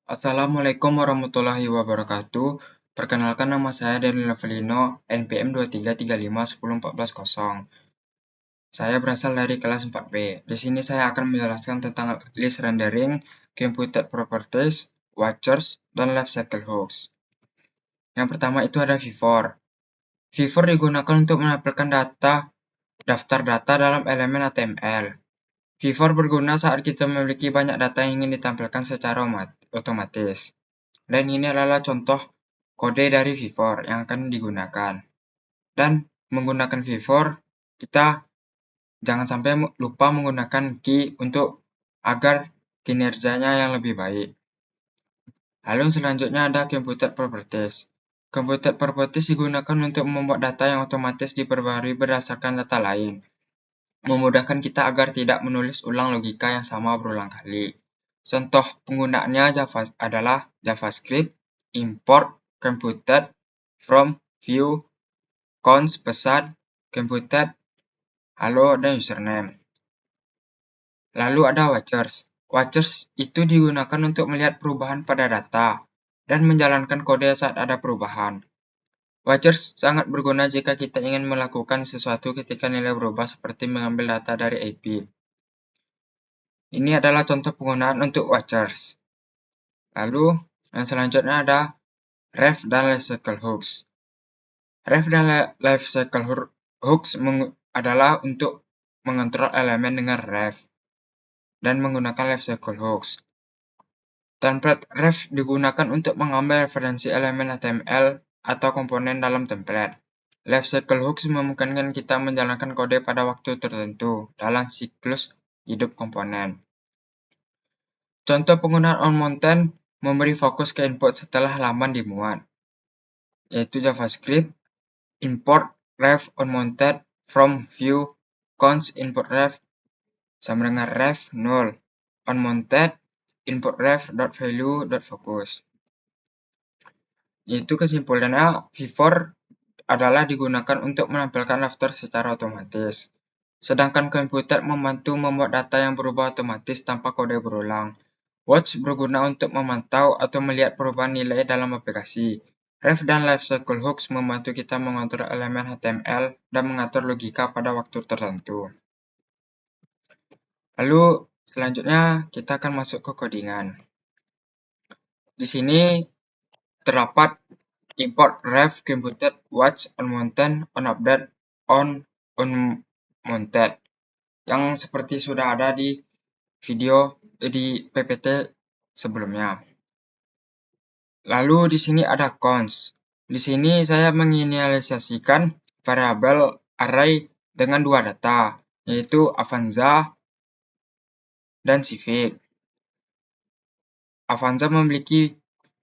Assalamualaikum warahmatullahi wabarakatuh. Perkenalkan nama saya Daniel Avelino, NPM 233514140. Saya berasal dari kelas 4B. Di sini saya akan menjelaskan tentang list rendering, computed properties, watchers, dan life cycle hooks. Yang pertama itu ada V4. V4 digunakan untuk menampilkan daftar data dalam elemen HTML. V4 berguna saat kita memiliki banyak data yang ingin ditampilkan secara otomatis. Dan ini adalah contoh kode dari V4 yang akan digunakan. Dan menggunakan V4, kita jangan sampai lupa menggunakan key agar kinerjanya yang lebih baik. Lalu selanjutnya ada computed properties. Computed properties digunakan untuk membuat data yang otomatis diperbarui berdasarkan data lain, memudahkan kita agar tidak menulis ulang logika yang sama berulang kali. Contoh penggunaannya adalah JavaScript, import, computed, from, view, const, pesan, computed, halo, dan username. Lalu ada watchers. Watchers itu digunakan untuk melihat perubahan pada data dan menjalankan kode saat ada perubahan. Watchers sangat berguna jika kita ingin melakukan sesuatu ketika nilai berubah seperti mengambil data dari API. Ini adalah contoh penggunaan untuk watchers. Lalu yang selanjutnya ada ref dan lifecycle hooks. Ref dan lifecycle hooks adalah untuk mengontrol elemen dengan ref dan menggunakan lifecycle hooks. Template ref digunakan untuk mengambil referensi elemen HTML atau komponen dalam template. Lifecycle hooks memungkinkan kita menjalankan kode pada waktu tertentu dalam siklus hidup komponen. Contoh penggunaan onMountain memberi fokus ke input setelah halaman dimuat, yaitu JavaScript, import ref onMounted from view const input ref sama dengan ref null onMounted input ref .value.focus. Yaitu kesimpulannya V4 adalah digunakan untuk menampilkan daftar secara otomatis, sedangkan computer membantu membuat data yang berubah otomatis tanpa kode berulang. Watch berguna untuk memantau atau melihat perubahan nilai dalam aplikasi. Ref dan lifecycle hooks membantu kita mengontrol elemen HTML dan mengatur logika pada waktu tertentu. Lalu selanjutnya kita akan masuk ke codingan. Di sini terdapat import ref computed watch onMountain onUpdate onMounted yang seperti sudah ada di di PPT sebelumnya. Lalu di sini ada const. Di sini saya menginisialisasikan variabel array dengan dua data, yaitu Avanza dan Civic. Avanza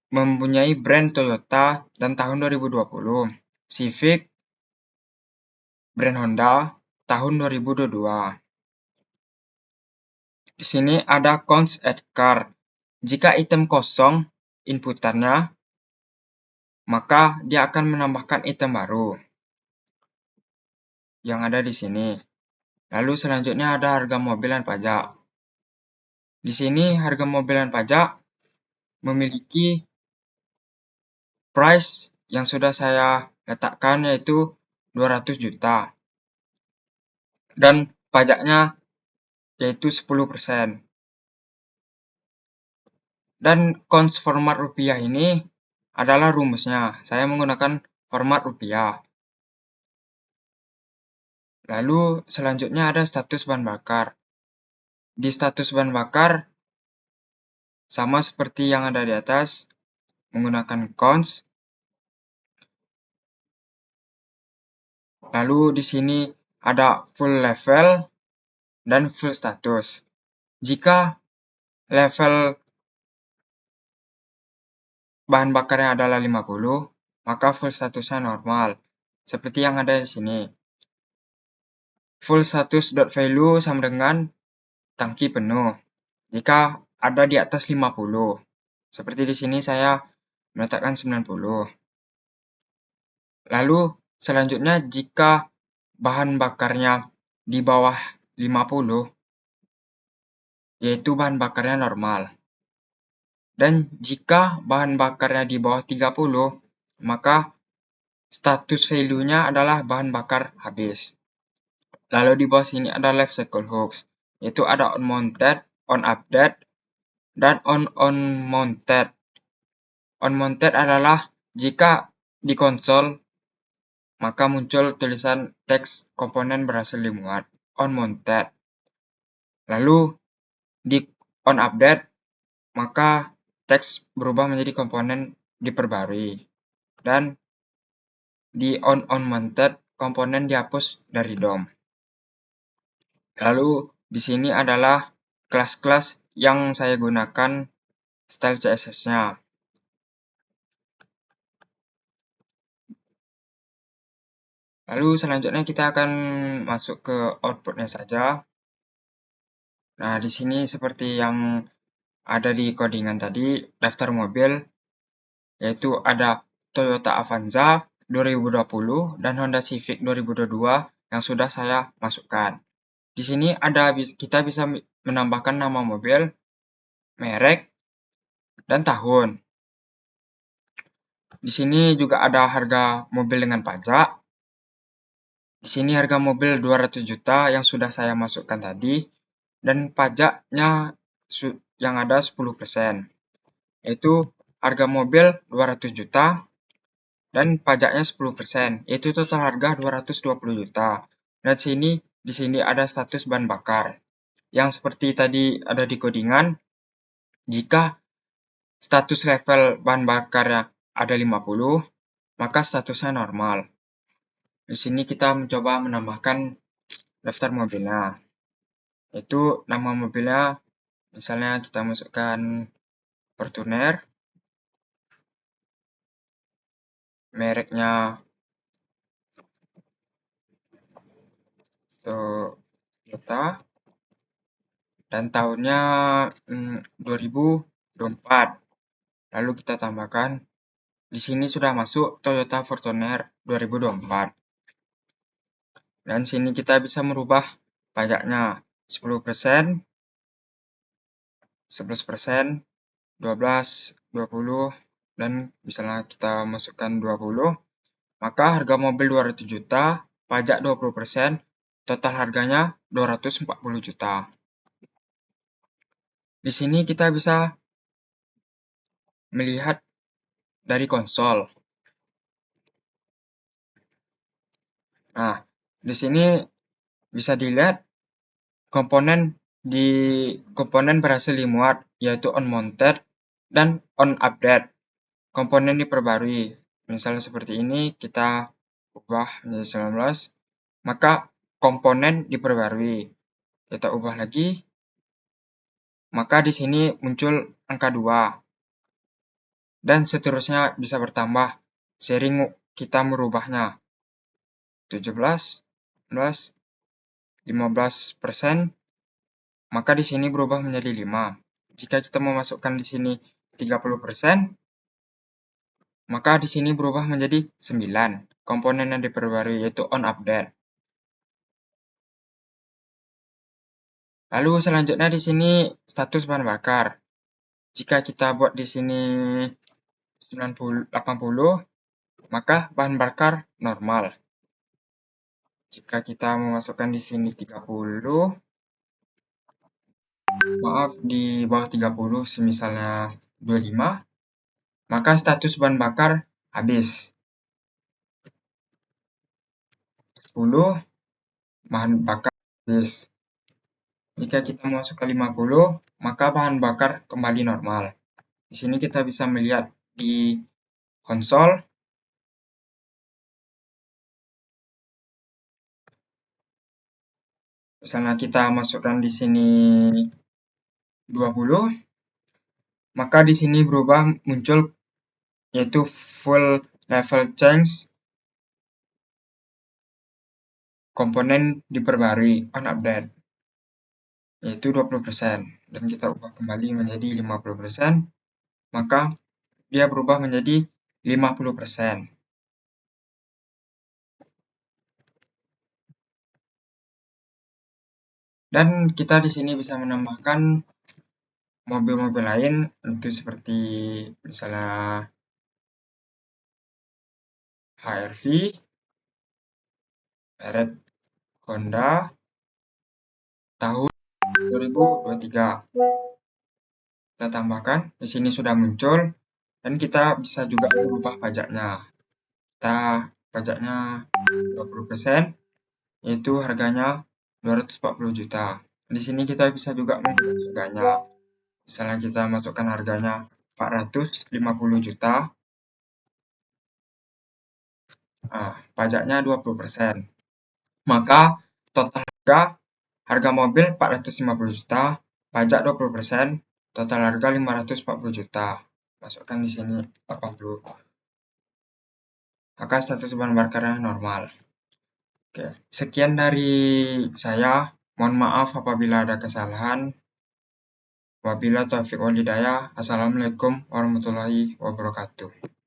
mempunyai brand Toyota dan tahun 2020. Civic brand Honda tahun 2022. Di sini ada const add card. Jika item kosong inputannya, maka dia akan menambahkan item baru yang ada di sini. Lalu selanjutnya ada harga mobil dan pajak. Di sini harga mobil dan pajak memiliki price yang sudah saya letakkan yaitu 200 juta. Dan pajaknya yaitu 10%. Dan const format rupiah ini adalah rumusnya. Saya menggunakan format rupiah. Lalu selanjutnya ada status bahan bakar. Di status bahan bakar sama seperti yang ada di atas, menggunakan const. Lalu di sini ada full level dan full status. Jika level bahan bakarnya adalah 50, maka full statusnya normal, seperti yang ada di sini. Full status.value sama dengan tangki penuh. Jika ada di atas 50, seperti di sini saya meletakkan 90. Lalu selanjutnya jika bahan bakarnya di bawah 50, yaitu bahan bakarnya normal. Dan jika bahan bakarnya di bawah 30, maka status value-nya adalah bahan bakar habis. Lalu di bawah sini ada life cycle hooks, yaitu ada on mounted, on update, dan on mounted. On mounted adalah jika di konsol maka muncul tulisan teks komponen berhasil dimuat, on mounted. Lalu di on update maka teks berubah menjadi komponen diperbarui. Dan di on mounted komponen dihapus dari DOM. Lalu di sini adalah kelas-kelas yang saya gunakan style CSS-nya. Lalu selanjutnya kita akan masuk ke output-nya saja. Nah, di sini seperti yang ada di codingan tadi, daftar mobil, yaitu ada Toyota Avanza 2020 dan Honda Civic 2022 yang sudah saya masukkan. Di sini kita bisa menambahkan nama mobil, merek, dan tahun. Di sini juga ada harga mobil dengan pajak. Di sini harga mobil 200 juta yang sudah saya masukkan tadi, dan pajaknya yang ada 10%, yaitu harga mobil 200 juta dan pajaknya 10%, yaitu total harga 220 juta. Dan di sini ada status bahan bakar. Yang seperti tadi ada di codingan, jika status level bahan bakarnya ada 50, maka statusnya normal. Di sini kita mencoba menambahkan daftar mobilnya. Itu nama mobilnya, misalnya kita masukkan Fortuner, mereknya Toyota, dan tahunnya 2024. Lalu kita tambahkan, di sini sudah masuk Toyota Fortuner 2024. Dan sini kita bisa merubah pajaknya 10%, 11%, 12, 20, dan misalnya kita masukkan 20, maka harga mobil 200 juta, pajak 20%, total harganya 240 juta. Di sini kita bisa melihat dari konsol. Nah, di sini bisa dilihat komponen berhasil dimuat, yaitu on mounted dan on update. Komponen diperbarui. Misalnya seperti ini, kita ubah menjadi 19, maka komponen diperbarui. Kita ubah lagi, maka di sini muncul angka 2. Dan seterusnya bisa bertambah sering kita merubahnya. 17, 18, 15%, maka di sini berubah menjadi 5. Jika kita memasukkan di sini 30%, maka di sini berubah menjadi 9. Komponen yang diperbarui yaitu on update. Lalu selanjutnya di sini status bahan bakar. Jika kita buat di sini 80, maka bahan bakar normal. Jika kita memasukkan di sini 30, maaf di bawah 30, misalnya 25, maka status bahan bakar habis. 10, bahan bakar habis. Jika kita masuk ke 50, maka bahan bakar kembali normal. Di sini kita bisa melihat di konsol. Misalnya kita masukkan di sini 20, maka di sini berubah muncul yaitu full level change, komponen diperbarui on update, yaitu 20%, dan kita ubah kembali menjadi 50%, maka dia berubah menjadi 50%. Dan kita di sini bisa menambahkan mobil-mobil lain itu seperti misalnya HR-V, merek Honda tahun 2023. Kita tambahkan, di sini sudah muncul, dan kita bisa juga merubah pajaknya. Kita pajaknya 20%, yaitu harganya 240 juta. Di sini kita bisa juga mengubah harganya. Misalnya kita masukkan harganya 450 juta, nah, pajaknya 20%. Maka total harga mobil 450 juta, pajak 20%, total harga 540 juta. Masukkan di sini 80. Maka status bahan bakarnya normal. Oke, sekian dari saya. Mohon maaf apabila ada kesalahan. Wabillahi taufiq wal hidayah. Assalamualaikum warahmatullahi wabarakatuh.